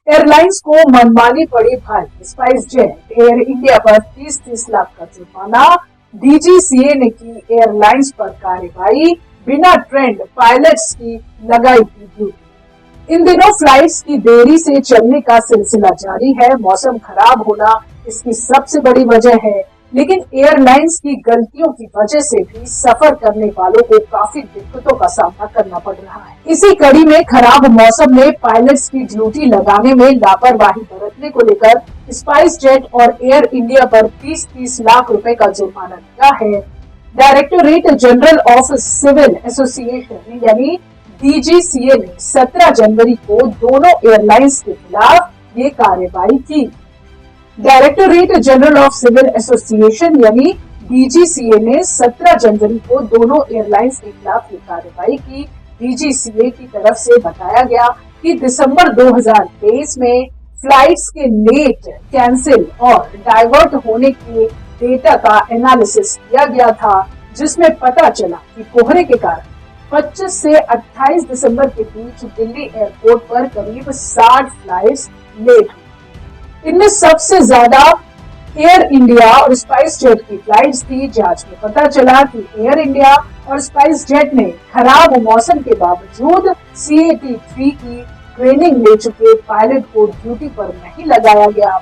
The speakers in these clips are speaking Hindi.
एयरलाइंस को मनमानी पड़ी भारी, स्पाइस जेट एयर इंडिया पर 30-30 लाख का जुर्माना। डीजीसीए ने की एयरलाइंस पर कार्रवाई, बिना ट्रेंड पायलट्स की लगाई की ड्यूटी। इन दिनों फ्लाइट्स की देरी से चलने का सिलसिला जारी है। मौसम खराब होना इसकी सबसे बड़ी वजह है, लेकिन एयरलाइंस की गलतियों की वजह से भी सफर करने वालों को काफी दिक्कतों का सामना करना पड़ रहा है। इसी कड़ी में खराब मौसम में पायलट्स की ड्यूटी लगाने में लापरवाही बरतने को लेकर स्पाइस जेट और एयर इंडिया पर 30-30 लाख रुपए का जुर्माना लगा है। Directorate general of civil association यानी डीजीसीए ने 17 जनवरी को दोनों एयरलाइंस के खिलाफ ये कार्रवाई की। Directorate general of civil association यानी डीजीसीए ने 17 जनवरी को दोनों एयरलाइंस के खिलाफ ये कार्रवाई की। डीजीसीए की तरफ से बताया गया कि दिसंबर 2023 में फ्लाइट्स के लेट, कैंसिल और डाइवर्ट होने के डेटा का एनालिसिस किया गया था, जिसमें पता चला कि कोहरे के कारण 25 से 28 दिसंबर के बीच दिल्ली एयरपोर्ट पर करीब 60 फ्लाइट्स लेट हुई। इनमें सबसे ज्यादा एयर इंडिया और स्पाइस जेट की फ्लाइट्स थी। जांच में पता चला कि एयर इंडिया और स्पाइस जेट ने खराब मौसम के बावजूद CAT-3 की ट्रेनिंग ले चुके पायलट को ड्यूटी पर नहीं लगाया गया।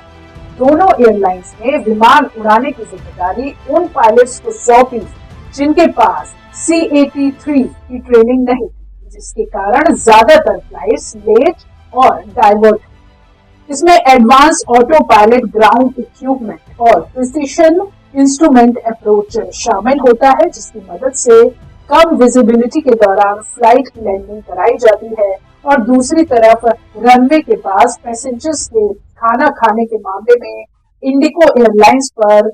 दोनों एयरलाइंस ने विमान उड़ाने की जिम्मेदारी उन पायलट्स को सौंपी जिनके पास CAT-3 की ट्रेनिंग नहीं थी, जिसके कारण ज्यादातर फ्लाइट्स लेट और डाइवर्ट। इसमें advance auto pilot ground equipment और प्रिसिशन इंस्ट्रूमेंट अप्रोच शामिल होता है, जिसकी मदद से कम विजिबिलिटी के दौरान फ्लाइट की लैंडिंग कराई जाती है। और दूसरी तरफ रनवे के पास पैसेंजर्स के खाना खाने के मामले में इंडिगो एयरलाइंस पर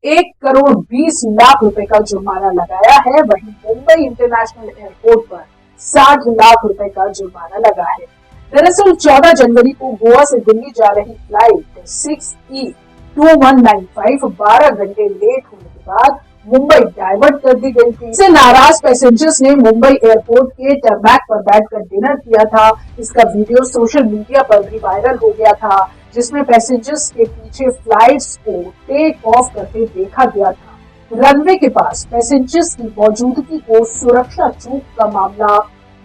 1,20 लाख रुपए का जुर्माना लगाया है। वहीं मुंबई इंटरनेशनल एयरपोर्ट पर 60 लाख रुपए का जुर्माना लगा है। दरअसल 14 जनवरी को गोवा से दिल्ली जा रही फ्लाइट 6E2195 12 घंटे लेट होने के बाद मुंबई डाइवर्ट कर दी गई थी। इससे नाराज पैसेंजर्स ने मुंबई एयरपोर्ट के टरमैक पर बैठकर डिनर किया था। इसका वीडियो सोशल मीडिया पर भी वायरल हो गया था, जिसमें पैसेंजर्स के पीछे फ्लाइट्स को टेक ऑफ करते देखा गया था। रनवे के पास पैसेंजर्स की मौजूदगी को सुरक्षा चूक का मामला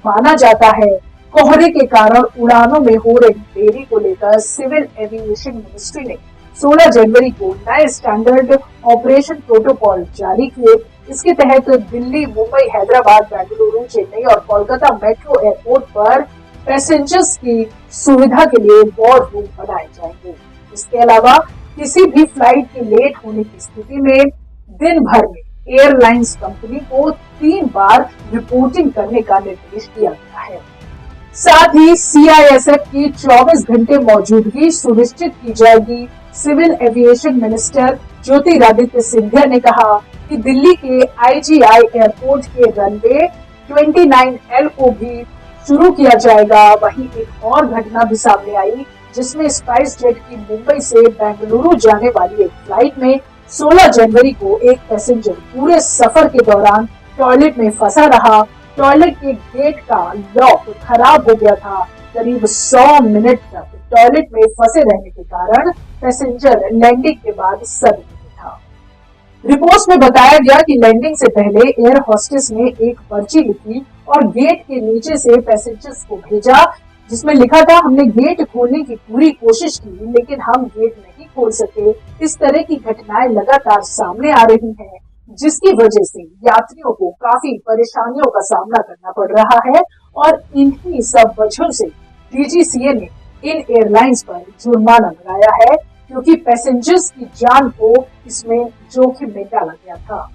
माना जाता है। कोहरे के कारण उड़ानों में हो रही देरी को लेकर सिविल एविएशन मिनिस्ट्री ने 16 जनवरी को नए स्टैंडर्ड ऑपरेशन प्रोटोकॉल जारी किए। इसके तहत दिल्ली, मुंबई, हैदराबाद, बेंगलुरु, चेन्नई और कोलकाता मेट्रो एयरपोर्ट पर पैसेंजर्स की सुविधा के लिए वॉर रूम बनाए जाएंगे। इसके अलावा किसी भी फ्लाइट के लेट होने की स्थिति में दिन भर में एयरलाइंस कंपनी को 3 बार रिपोर्टिंग करने का निर्देश दिया गया है। साथ ही CISF की 24 घंटे मौजूदगी सुनिश्चित की जाएगी। Civil aviation minister Jyotiraditya Scindia ने कहा कि दिल्ली के IGI एयरपोर्ट के रनवे 29L को भी शुरू किया जाएगा। वहीं एक और घटना भी सामने आई, जिसमें स्पाइस जेट की मुंबई से बेंगलुरु जाने वाली एक फ्लाइट में 16 जनवरी को एक पैसेंजर पूरे सफर के दौरान टॉयलेट में फंसा रहा। टॉयलेट के गेट का लॉक खराब हो गया था। करीब 100 मिनट तक टॉयलेट में फंसे रहने के कारण पैसेंजर लैंडिंग के बाद सदमे था। रिपोर्ट्स में बताया गया कि लैंडिंग से पहले एयर होस्टेस ने एक पर्ची लिखी और गेट के नीचे से पैसेंजर्स को भेजा, जिसमें लिखा था, हमने गेट खोलने की पूरी कोशिश की लेकिन हम गेट नहीं खोल सके। इस तरह की घटनाएं लगातार सामने आ रही हैं, जिसकी वजह से यात्रियों को काफी परेशानियों का सामना करना पड़ रहा है। और इन्हीं सब वजहों से डीजीसीए ने इन एयरलाइंस पर जुर्माना लगाया है, क्योंकि पैसेंजर्स की जान को इसमें जोखिम में डाला गया था।